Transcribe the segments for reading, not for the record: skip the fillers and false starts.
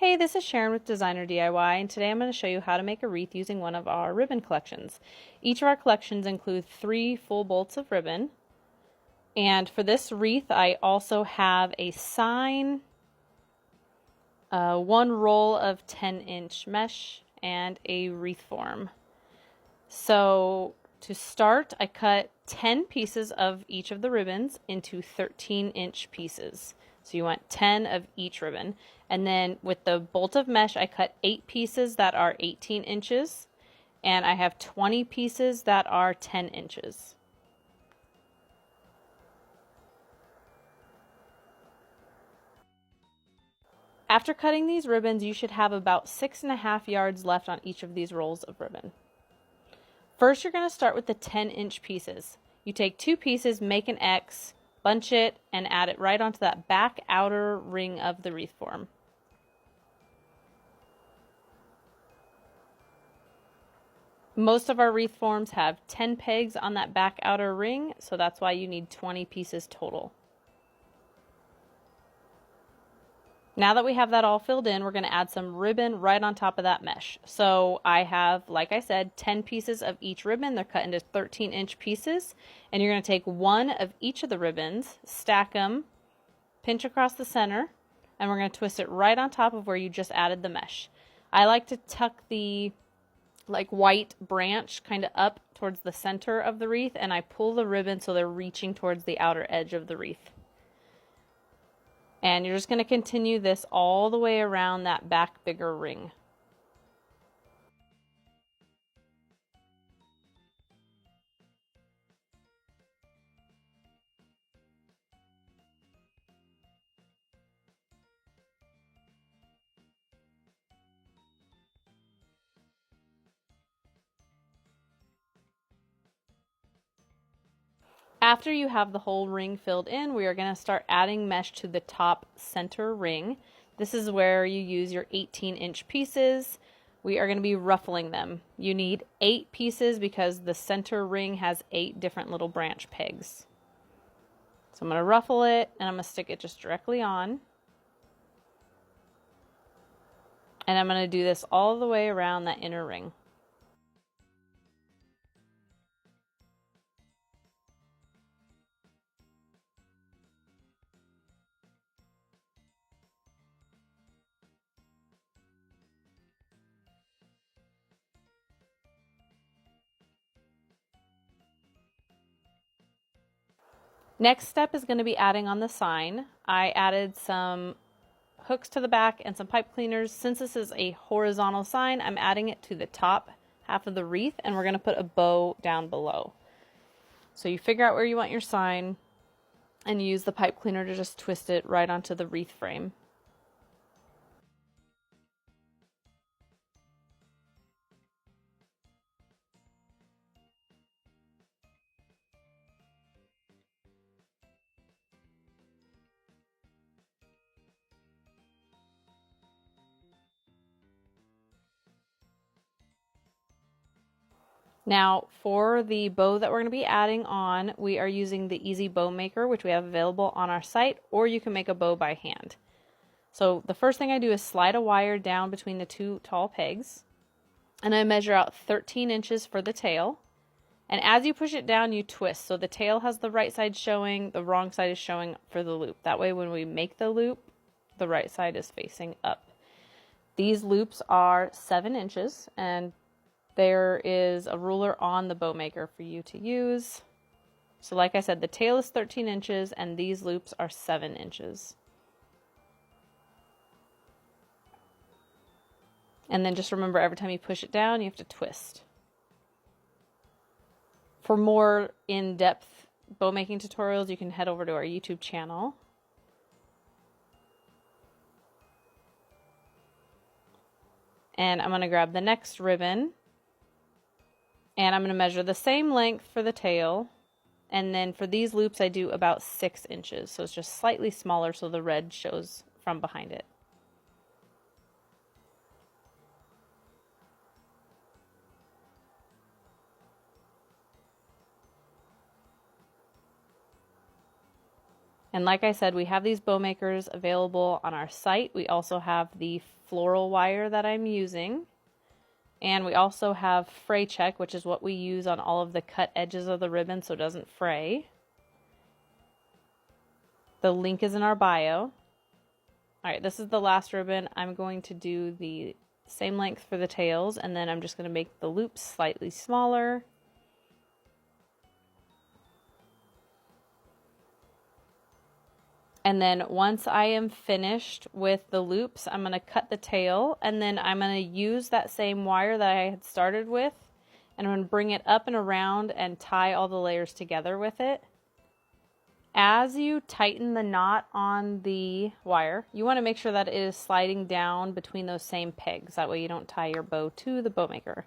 Hey, this is Sharon with Designer DIY, and today I'm going to show you how to make a wreath using one of our ribbon collections. Each of our collections include 3 full bolts of ribbon, and for this wreath I also have a sign, 1 roll of 10-inch mesh, and a wreath form. So to start, I cut 10 pieces of each of the ribbons into 13-inch pieces. So you want 10 of each ribbon. And then with the bolt of mesh, I cut 8 pieces that are 18 inches. And I have 20 pieces that are 10 inches. After cutting these ribbons, you should have about 6.5 yards left on each of these rolls of ribbon. First, you're going to start with the 10-inch pieces. You take 2 pieces, make an X, bunch it, and add it right onto that back outer ring of the wreath form. Most of our wreath forms have 10 pegs on that back outer ring, so that's why you need 20 pieces total. Now that we have that all filled in, we're going to add some ribbon right on top of that mesh. So I have, like I said, 10 pieces of each ribbon. They're cut into 13-inch pieces. And you're going to take 1 of each of the ribbons, stack them, pinch across the center, and we're going to twist it right on top of where you just added the mesh. I like to tuck the white branch kind of up towards the center of the wreath, and I pull the ribbon so they're reaching towards the outer edge of the wreath. And you're just going to continue this all the way around that back bigger ring. After you have the whole ring filled in, we are going to start adding mesh to the top center ring. This is where you use your 18-inch pieces. We are going to be ruffling them. You need 8 pieces because the center ring has 8 different little branch pegs. So I'm going to ruffle it, and I'm going to stick it just directly on. And I'm going to do this all the way around that inner ring. Next step is going to be adding on the sign. I added some hooks to the back and some pipe cleaners. Since this is a horizontal sign, I'm adding it to the top half of the wreath, and we're going to put a bow down below. So you figure out where you want your sign and use the pipe cleaner to just twist it right onto the wreath frame. Now, for the bow that we're going to be adding on, we are using the Easy Bow Maker, which we have available on our site, or you can make a bow by hand. So the first thing I do is slide a wire down between the 2 tall pegs, and I measure out 13 inches for the tail. And as you push it down, you twist. So the tail has the right side showing, the wrong side is showing for the loop. That way when we make the loop, the right side is facing up. These loops are 7 inches, and there is a ruler on the bow maker for you to use. So like I said, the tail is 13 inches and these loops are 7 inches. And then just remember, every time you push it down, you have to twist. For more in-depth bow making tutorials, you can head over to our YouTube channel. And I'm going to grab the next ribbon. And I'm going to measure the same length for the tail. And then for these loops, I do about 6 inches. So it's just slightly smaller so the red shows from behind it. And like I said, we have these bow makers available on our site. We also have the floral wire that I'm using. And we also have fray check, which is what we use on all of the cut edges of the ribbon so it doesn't fray. The link is in our bio. Alright, this is the last ribbon. I'm going to do the same length for the tails, and then I'm just going to make the loops slightly smaller. And then once I am finished with the loops, I'm going to cut the tail, and then I'm going to use that same wire that I had started with, and I'm going to bring it up and around and tie all the layers together with it. As you tighten the knot on the wire, you want to make sure that it is sliding down between those same pegs. That way you don't tie your bow to the bow maker.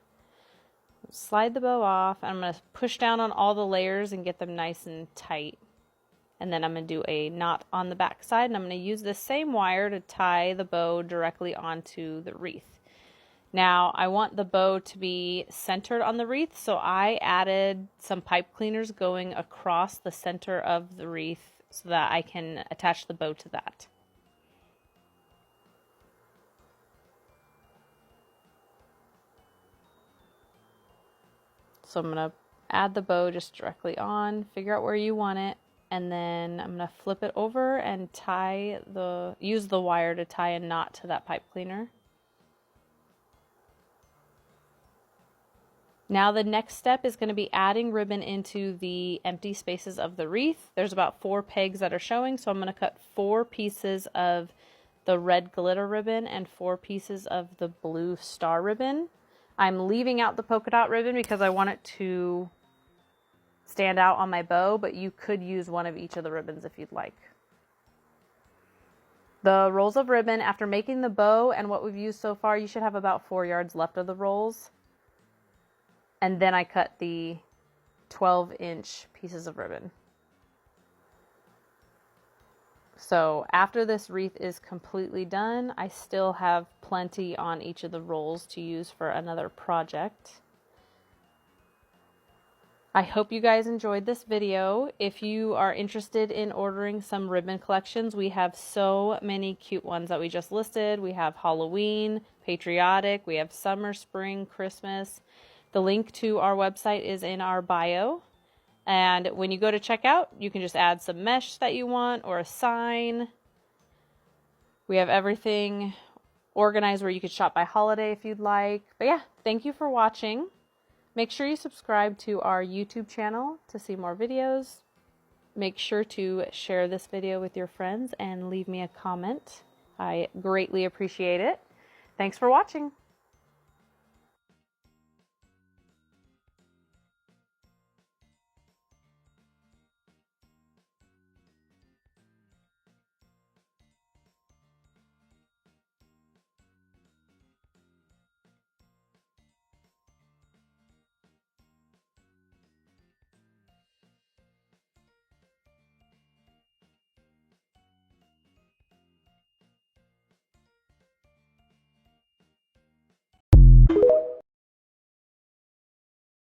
Slide the bow off. I'm going to push down on all the layers and get them nice and tight. And then I'm going to do a knot on the back side, and I'm going to use the same wire to tie the bow directly onto the wreath. Now, I want the bow to be centered on the wreath, so I added some pipe cleaners going across the center of the wreath so that I can attach the bow to that. So I'm going to add the bow just directly on, figure out where you want it, and then I'm going to flip it over and use the wire to tie a knot to that pipe cleaner. Now the next step is going to be adding ribbon into the empty spaces of the wreath. There's about 4 pegs that are showing, so I'm going to cut 4 pieces of the red glitter ribbon and 4 pieces of the blue star ribbon. I'm leaving out the polka dot ribbon because I want it to stand out on my bow, but you could use one of each of the ribbons if you'd like. The rolls of ribbon, after making the bow and what we've used so far, you should have about 4 yards left of the rolls. And then I cut the 12-inch pieces of ribbon. So after this wreath is completely done, I still have plenty on each of the rolls to use for another project. I hope you guys enjoyed this video. If you are interested in ordering some ribbon collections, we have so many cute ones that we just listed. We have Halloween, patriotic, we have summer, spring, Christmas. The link to our website is in our bio. And when you go to checkout, you can just add some mesh that you want or a sign. We have everything organized where you could shop by holiday if you'd like. But yeah, thank you for watching. Make sure you subscribe to our YouTube channel to see more videos. Make sure to share this video with your friends and leave me a comment. I greatly appreciate it. Thanks for watching.